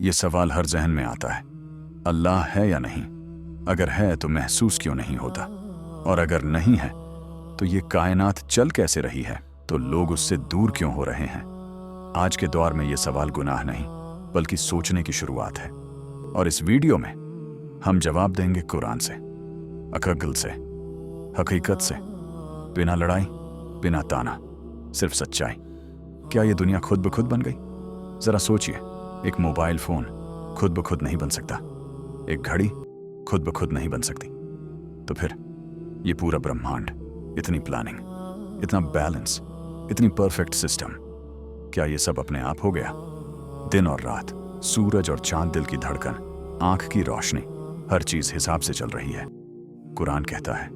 ये सवाल हर जहन में आता है, अल्लाह है या नहीं? अगर है तो महसूस क्यों नहीं होता? और अगर नहीं है तो ये कायनात चल कैसे रही है? तो लोग उससे दूर क्यों हो रहे हैं? आज के दौर में ये सवाल गुनाह नहीं बल्कि सोचने की शुरुआत है। और इस वीडियो में हम जवाब देंगे कुरान से, अक्ल से, हकीकत से, बिना लड़ाई, बिना ताना, सिर्फ सच्चाई। क्या ये दुनिया खुद ब खुद बन गई? जरा सोचिए, एक मोबाइल फोन खुद ब खुद नहीं बन सकता, एक घड़ी खुद ब खुद नहीं बन सकती, तो फिर ये पूरा ब्रह्मांड, इतनी प्लानिंग, इतना बैलेंस, इतनी परफेक्ट सिस्टम, क्या ये सब अपने आप हो गया? दिन और रात, सूरज और चांद, दिल की धड़कन, आंख की रोशनी, हर चीज हिसाब से चल रही है। कुरान कहता है,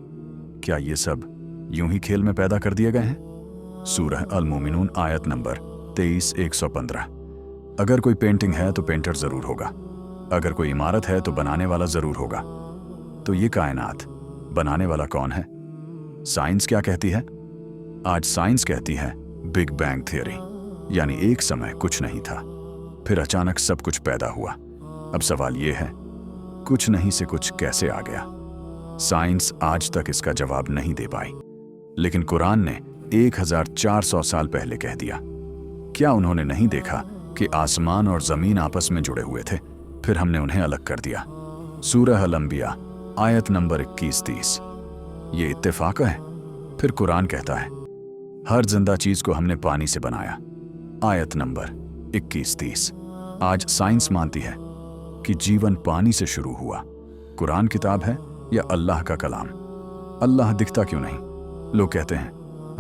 क्या ये सब यूं ही खेल में पैदा कर दिए गए हैं? सूरह अल मोमिनून आयत नंबर 23-115। अगर कोई पेंटिंग है तो पेंटर जरूर होगा, अगर कोई इमारत है तो बनाने वाला जरूर होगा। तो ये कायनात बनाने वाला कौन है? साइंस क्या कहती है? आज साइंस कहती है बिग बैंग थियरी, यानी एक समय कुछ नहीं था, फिर अचानक सब कुछ पैदा हुआ। अब सवाल ये है, कुछ नहीं से कुछ कैसे आ गया? साइंस आज तक इसका जवाब नहीं दे पाई, लेकिन कुरान ने 1400 साल पहले कह दिया। क्या उन्होंने नहीं देखा कि आसमान और जमीन आपस में जुड़े हुए थे, फिर हमने उन्हें अलग कर दिया? सूरह अल-अंबिया आयत नंबर 21-30। ये इत्तेफाक है? फिर कुरान कहता है, हर जिंदा चीज को हमने पानी से बनाया, आयत नंबर 21-30। आज साइंस मानती है कि जीवन पानी से शुरू हुआ। कुरान किताब है या अल्लाह का कलाम? अल्लाह दिखता क्यों नहीं? लोग कहते हैं,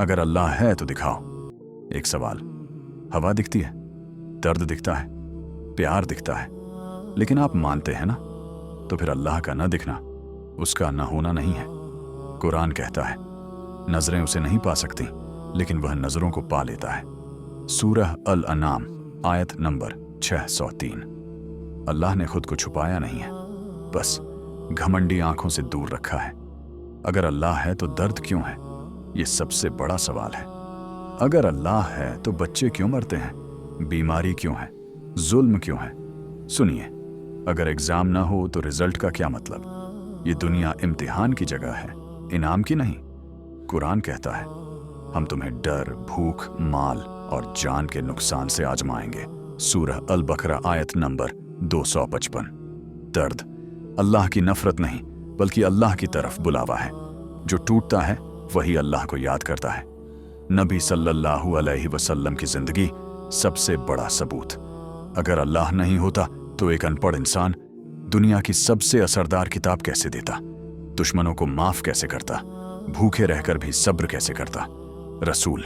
अगर अल्लाह है तो दिखाओ। एक सवाल, हवा दिखती है, दर्द दिखता है, प्यार दिखता है, लेकिन आप मानते हैं ना? तो फिर अल्लाह का न दिखना उसका न होना नहीं है। कुरान कहता है, नजरें उसे नहीं पा सकती, लेकिन वह नजरों को पा लेता है। सूरह अल-अनाम आयत नंबर 603। अल्लाह ने खुद को छुपाया नहीं है, बस घमंडी आंखों से दूर रखा है। अगर अल्लाह है तो दर्द क्यों है? ये सबसे बड़ा सवाल है। अगर अल्लाह है तो बच्चे क्यों मरते हैं? बीमारी क्यों है? जुल्म क्यों है? सुनिए, अगर एग्जाम ना हो तो रिजल्ट का क्या मतलब? ये दुनिया इम्तिहान की जगह है, इनाम की नहीं। कुरान कहता है, हम तुम्हें डर, भूख, माल और जान के नुकसान से आजमाएंगे। सूरह अल-बकरा आयत नंबर 255। दर्द अल्लाह की नफरत नहीं बल्कि अल्लाह की तरफ बुलावा है। जो टूटता है वही अल्लाह को याद करता है। नबी सल्लल्लाहु अलैहि वसल्लम की जिंदगी सबसे बड़ा सबूत। अगर अल्लाह नहीं होता तो एक अनपढ़ इंसान दुनिया की सबसे असरदार किताब कैसे देता? दुश्मनों को माफ कैसे करता? भूखे रहकर भी सब्र कैसे करता? रसूल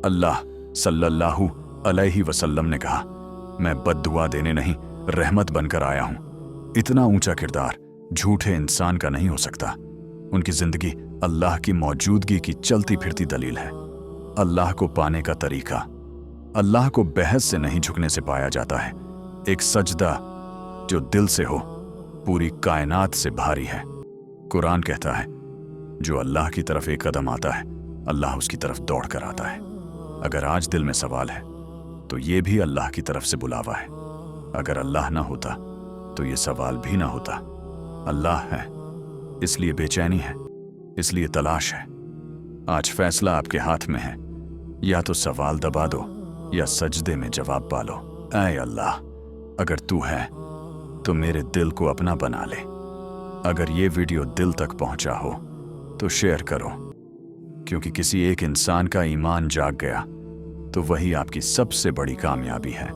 अल्लाह सल्लल्लाहु अलैहि वसल्लम ने कहा, मैं बद्दुआ देने नहीं रहमत बनकर आया हूं। इतना ऊंचा किरदार झूठे इंसान का नहीं हो सकता। उनकी जिंदगी अल्लाह की मौजूदगी की चलती फिरती दलील है। अल्लाह को पाने का तरीका, अल्लाह को बहस से नहीं झुकने से पाया जाता है। एक सजदा जो दिल से हो पूरी कायनात से भारी है। कुरान कहता है, जो अल्लाह की तरफ एक कदम आता है अल्लाह उसकी तरफ दौड़ कर आता है। अगर आज दिल में सवाल है तो ये भी अल्लाह की तरफ से बुलावा है। अगर अल्लाह ना होता तो ये सवाल भी ना होता। अल्लाह है इसलिए बेचैनी है, इसलिए तलाश है। आज फैसला आपके हाथ में है, या तो सवाल दबा दो या सजदे में जवाब पालो। ऐ अल्लाह, अगर तू है तो मेरे दिल को अपना बना ले। अगर ये वीडियो दिल तक पहुंचा हो तो शेयर करो, क्योंकि किसी एक इंसान का ईमान जाग गया तो वही आपकी सबसे बड़ी कामयाबी है।